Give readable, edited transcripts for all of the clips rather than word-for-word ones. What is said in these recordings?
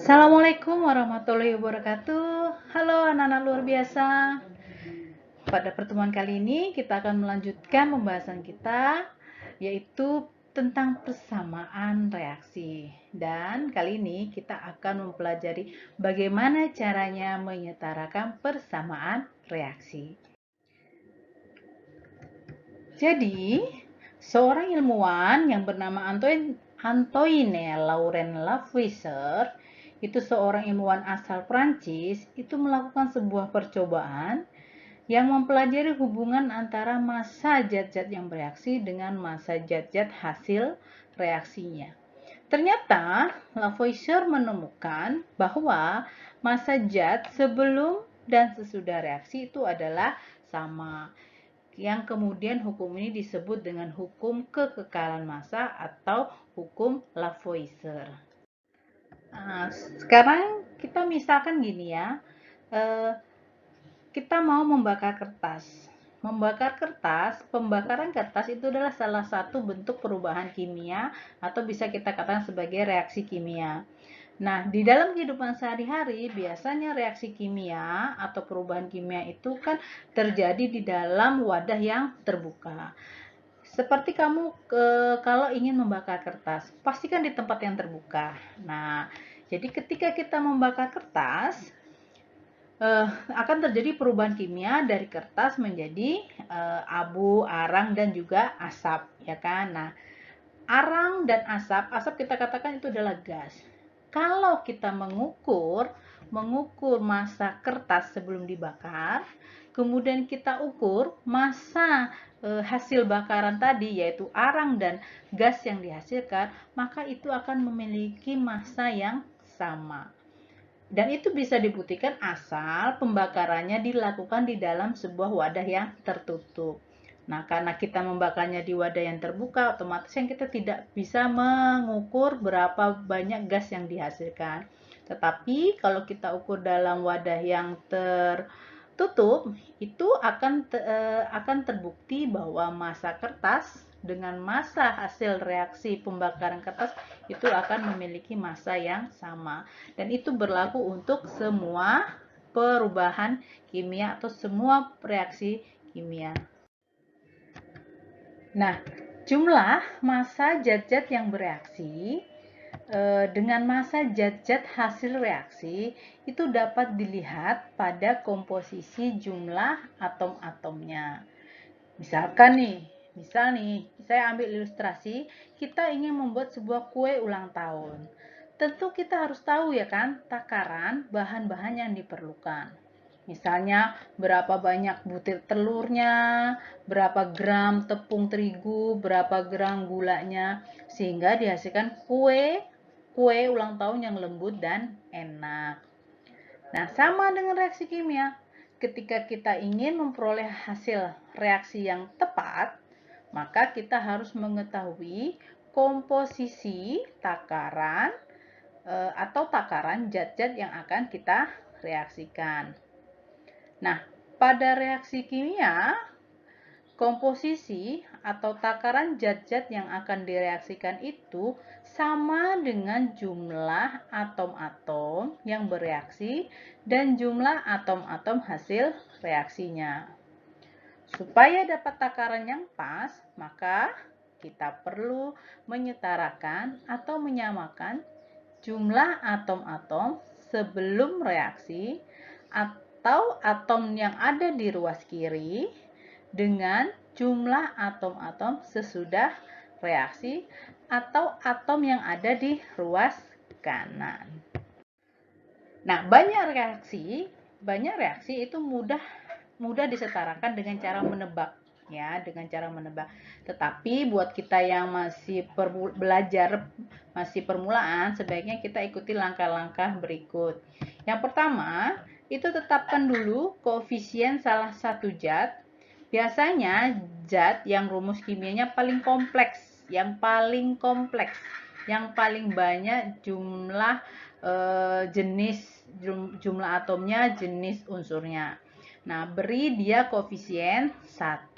Assalamualaikum warahmatullahi wabarakatuh. Halo anak-anak luar biasa. Pada pertemuan kali ini kita akan melanjutkan pembahasan kita, yaitu tentang persamaan reaksi. Dan kali ini kita akan mempelajari bagaimana caranya menyetarakan persamaan reaksi. Jadi, seorang ilmuwan yang bernama Antoine Laurent Lavoisier, itu seorang ilmuwan asal Prancis, itu melakukan sebuah percobaan yang mempelajari hubungan antara massa zat-zat yang bereaksi dengan massa zat-zat hasil reaksinya. Ternyata Lavoisier menemukan bahwa massa zat sebelum dan sesudah reaksi itu adalah sama, yang kemudian hukum ini disebut dengan hukum kekekalan massa atau hukum Lavoisier. Nah, sekarang kita misalkan gini ya, kita mau membakar kertas. Pembakaran kertas itu adalah salah satu bentuk perubahan kimia atau bisa kita katakan sebagai reaksi kimia. Nah, di dalam kehidupan sehari-hari biasanya reaksi kimia atau perubahan kimia itu kan terjadi di dalam wadah yang terbuka. Seperti kamu kalau ingin membakar kertas, pastikan di tempat yang terbuka. Nah, jadi ketika kita membakar kertas, akan terjadi perubahan kimia dari kertas menjadi abu, arang, dan juga asap, ya kan? Nah, arang dan asap kita katakan itu adalah gas. Kalau kita mengukur massa kertas sebelum dibakar, kemudian kita ukur massa hasil bakaran tadi, yaitu arang dan gas yang dihasilkan, maka itu akan memiliki massa yang sama. Dan itu bisa dibuktikan asal pembakarannya dilakukan di dalam sebuah wadah yang tertutup. Nah, karena kita membakarnya di wadah yang terbuka, otomatis yang kita tidak bisa mengukur berapa banyak gas yang dihasilkan. Tetapi kalau kita ukur dalam wadah yang tertutup, itu akan terbukti bahwa massa kertas dengan massa hasil reaksi pembakaran kertas itu akan memiliki massa yang sama. Dan itu berlaku untuk semua perubahan kimia atau semua reaksi kimia. Nah, jumlah massa zat-zat yang bereaksi dengan massa zat-zat hasil reaksi itu dapat dilihat pada komposisi jumlah atom-atomnya. Misal nih, saya ambil ilustrasi, kita ingin membuat sebuah kue ulang tahun. Tentu kita harus tahu ya kan, takaran bahan-bahan yang diperlukan. Misalnya berapa banyak butir telurnya, berapa gram tepung terigu, berapa gram gulanya, sehingga dihasilkan kue ulang tahun yang lembut dan enak. Nah, sama dengan reaksi kimia. Ketika kita ingin memperoleh hasil reaksi yang tepat, maka kita harus mengetahui komposisi takaran atau takaran zat-zat yang akan kita reaksikan. Nah, pada reaksi kimia, komposisi atau takaran zat-zat yang akan direaksikan itu sama dengan jumlah atom-atom yang bereaksi dan jumlah atom-atom hasil reaksinya. Supaya dapat takaran yang pas, maka kita perlu menyetarakan atau menyamakan jumlah atom-atom sebelum reaksi atau atom yang ada di ruas kiri dengan jumlah atom-atom sesudah reaksi atau atom yang ada di ruas kanan. Nah, banyak reaksi itu mudah disetarakan dengan cara menebak, ya, dengan cara menebak. Tetapi buat kita yang masih belajar, masih permulaan, sebaiknya kita ikuti langkah-langkah berikut. Yang pertama, itu tetapkan dulu koefisien salah satu zat. Biasanya zat yang rumus kimianya paling kompleks, yang paling banyak jumlah jumlah atomnya, jenis unsurnya. Nah, beri dia koefisien 1.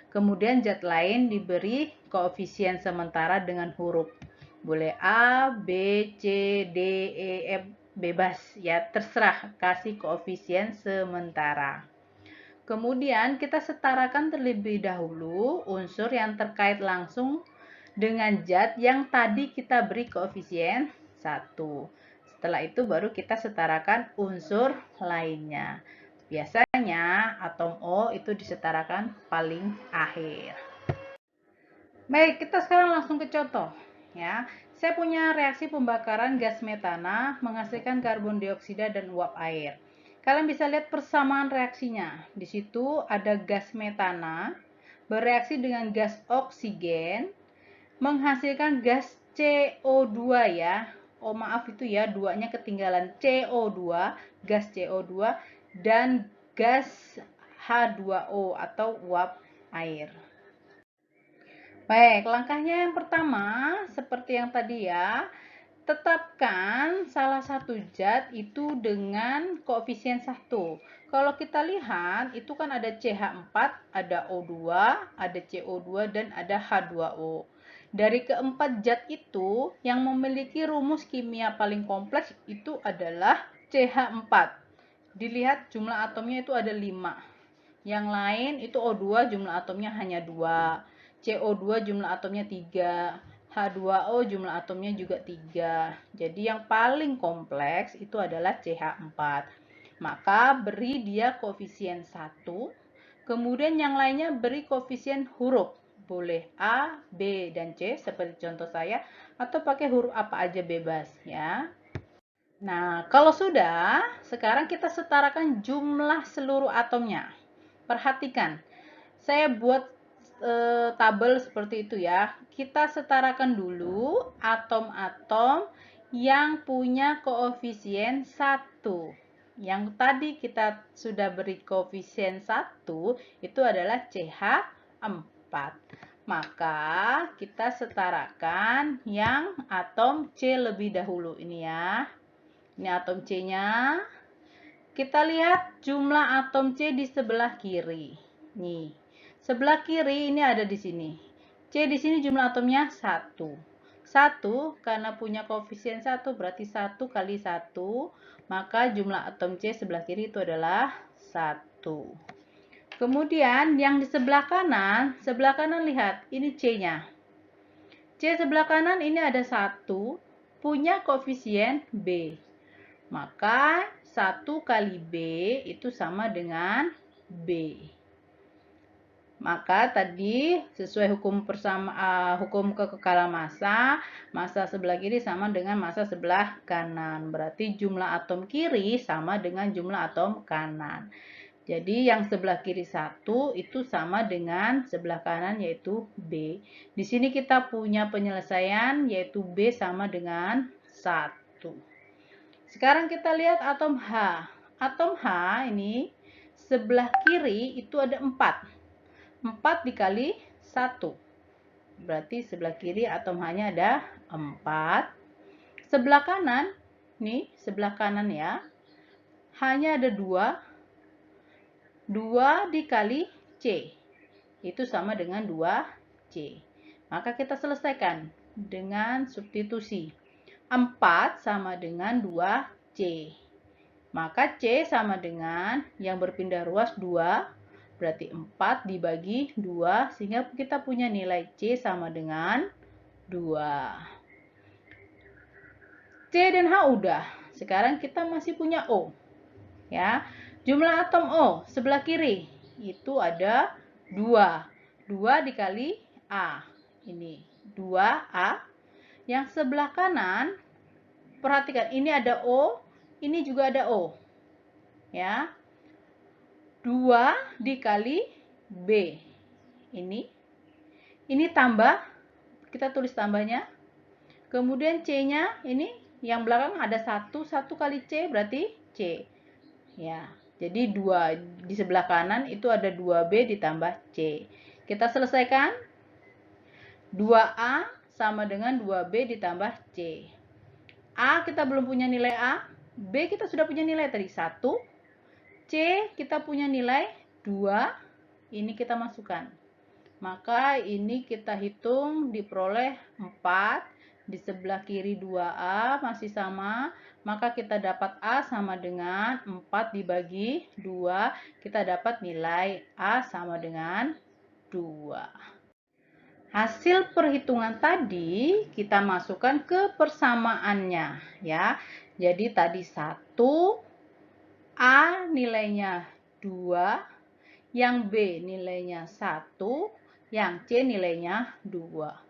Kemudian zat lain diberi koefisien sementara dengan huruf. Boleh A, B, C, D, E, F, bebas ya, terserah kasih koefisien sementara. Kemudian kita setarakan terlebih dahulu unsur yang terkait langsung dengan zat yang tadi kita beri koefisien 1. Setelah itu baru kita setarakan unsur lainnya. Biasanya atom O itu disetarakan paling akhir. Baik, kita sekarang langsung ke contoh ya. Saya punya reaksi pembakaran gas metana menghasilkan karbon dioksida dan uap air. Kalian bisa lihat persamaan reaksinya. Di situ ada gas metana bereaksi dengan gas oksigen menghasilkan gas CO2 ya. Oh maaf itu ya, duanya ketinggalan, CO2, gas CO2 dan gas H2O atau uap air. Baik, langkahnya yang pertama, seperti yang tadi ya, tetapkan salah satu zat itu dengan koefisien 1. Kalau kita lihat, itu kan ada CH4, ada O2, ada CO2, dan ada H2O. Dari keempat zat itu, yang memiliki rumus kimia paling kompleks itu adalah CH4. Dilihat jumlah atomnya itu ada 5. Yang lain itu O2 jumlah atomnya hanya 2. CO2 jumlah atomnya 3. H2O jumlah atomnya juga 3. Jadi yang paling kompleks itu adalah CH4. Maka beri dia koefisien 1. Kemudian yang lainnya beri koefisien huruf. Boleh A, B, dan C seperti contoh saya. Atau pakai huruf apa aja bebas ya. Nah, kalau sudah, sekarang kita setarakan jumlah seluruh atomnya. Perhatikan, saya buat tabel seperti itu ya. Kita setarakan dulu atom-atom yang punya koefisien 1. Yang tadi kita sudah beri koefisien 1 itu adalah CH4. Maka kita setarakan yang atom C lebih dahulu ini ya. Ini atom C-nya. Kita lihat jumlah atom C di sebelah kiri. Nih, sebelah kiri ini ada di sini. C di sini jumlah atomnya 1. 1 karena punya koefisien 1 berarti 1 kali 1. Maka jumlah atom C sebelah kiri itu adalah 1. Kemudian yang di sebelah kanan lihat, ini C-nya. C sebelah kanan ini ada 1, punya koefisien B. Maka 1 kali B itu sama dengan B. Maka tadi sesuai hukum kekekalan massa, massa sebelah kiri sama dengan massa sebelah kanan. Berarti jumlah atom kiri sama dengan jumlah atom kanan. Jadi yang sebelah kiri 1 itu sama dengan sebelah kanan yaitu B. Di sini kita punya penyelesaian yaitu B sama dengan 1. Sekarang kita lihat atom H. Atom H ini sebelah kiri itu ada 4. 4 dikali 1. Berarti sebelah kiri atom H-nya ada 4. Sebelah kanan, nih sebelah kanan ya, H-nya ada 2. 2 dikali C. Itu sama dengan 2C. Maka kita selesaikan dengan substitusi. 4 sama dengan 2C. Maka C sama dengan yang berpindah ruas 2. Berarti 4 dibagi 2. Sehingga kita punya nilai C sama dengan 2. C dan H udah. Sekarang kita masih punya O. Ya. Jumlah atom O sebelah kiri itu ada 2. 2 dikali A. Ini 2A. Yang sebelah kanan, perhatikan, ini ada O, ini juga ada O. Ya. 2 dikali B. Ini tambah, kita tulis tambahnya. Kemudian C-nya, ini yang belakang ada 1, 1 kali C berarti C. Ya. Jadi 2 di sebelah kanan itu ada 2B ditambah C. Kita selesaikan. 2A sama dengan 2B ditambah C. A kita belum punya nilai A. B kita sudah punya nilai tadi 1. C kita punya nilai 2. Ini kita masukkan. Maka ini kita hitung diperoleh 4. di sebelah kiri 2A masih sama, maka kita dapat A sama dengan 4 dibagi 2, kita dapat nilai A sama dengan 2. Hasil perhitungan tadi kita masukkan ke persamaannya ya. Jadi tadi 1, A nilainya 2, yang B nilainya 1, yang C nilainya 2.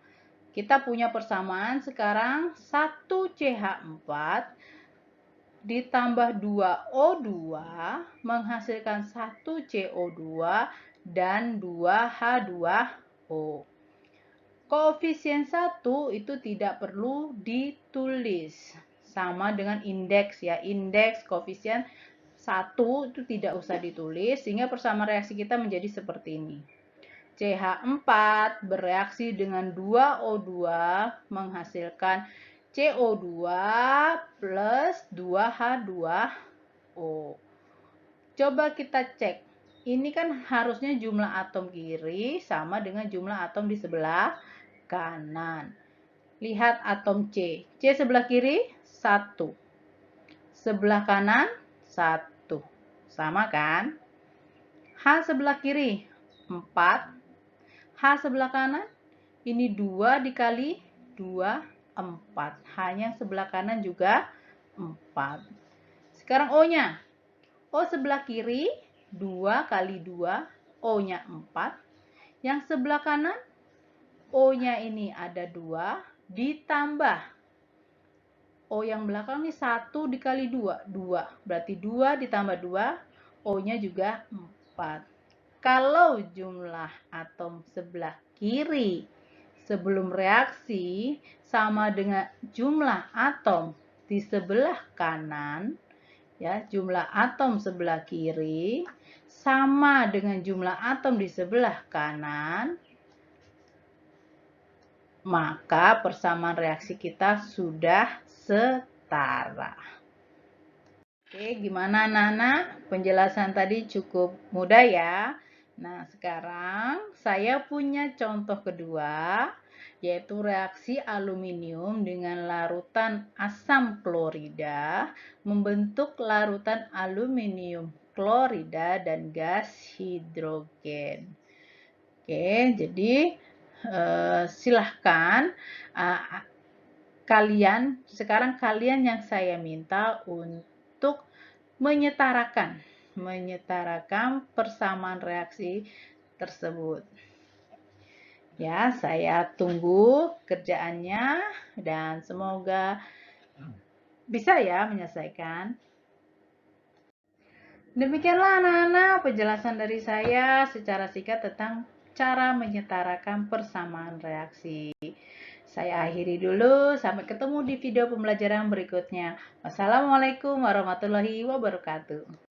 Kita punya persamaan sekarang 1CH4 ditambah 2O2 menghasilkan 1CO2 dan 2H2O. Koefisien 1 itu tidak perlu ditulis. Sama dengan indeks ya. Indeks koefisien 1 itu tidak usah ditulis sehingga persamaan reaksi kita menjadi seperti ini. CH4 bereaksi dengan 2O2 menghasilkan CO2 plus 2H2O. Coba kita cek. Ini kan harusnya jumlah atom kiri sama dengan jumlah atom di sebelah kanan. Lihat atom C. C sebelah kiri 1. Sebelah kanan 1. Sama kan? H sebelah kiri 4. H sebelah kanan ini 2 dikali 2, 4. Hanya sebelah kanan juga 4. Sekarang O-nya. O sebelah kiri 2 kali 2, O-nya 4. Yang sebelah kanan O-nya ini ada 2 ditambah O yang belakang ini 1 dikali 2, 2. Berarti 2 ditambah 2, O-nya juga 4. Kalau jumlah atom sebelah kiri sebelum reaksi sama dengan jumlah atom di sebelah kanan, ya, jumlah atom sebelah kiri sama dengan jumlah atom di sebelah kanan, maka persamaan reaksi kita sudah setara. Oke, gimana Nana? Penjelasan tadi cukup mudah ya. Nah, sekarang saya punya contoh kedua, yaitu reaksi aluminium dengan larutan asam klorida membentuk larutan aluminium klorida dan gas hidrogen. Oke, jadi silahkan sekarang kalian yang saya minta untuk menyetarakan persamaan reaksi tersebut. Ya, saya tunggu kerjaannya dan semoga bisa ya menyelesaikan. Demikianlah anak-anak penjelasan dari saya secara singkat tentang cara menyetarakan persamaan reaksi. Saya akhiri dulu, sampai ketemu di video pembelajaran berikutnya. Wassalamualaikum warahmatullahi wabarakatuh.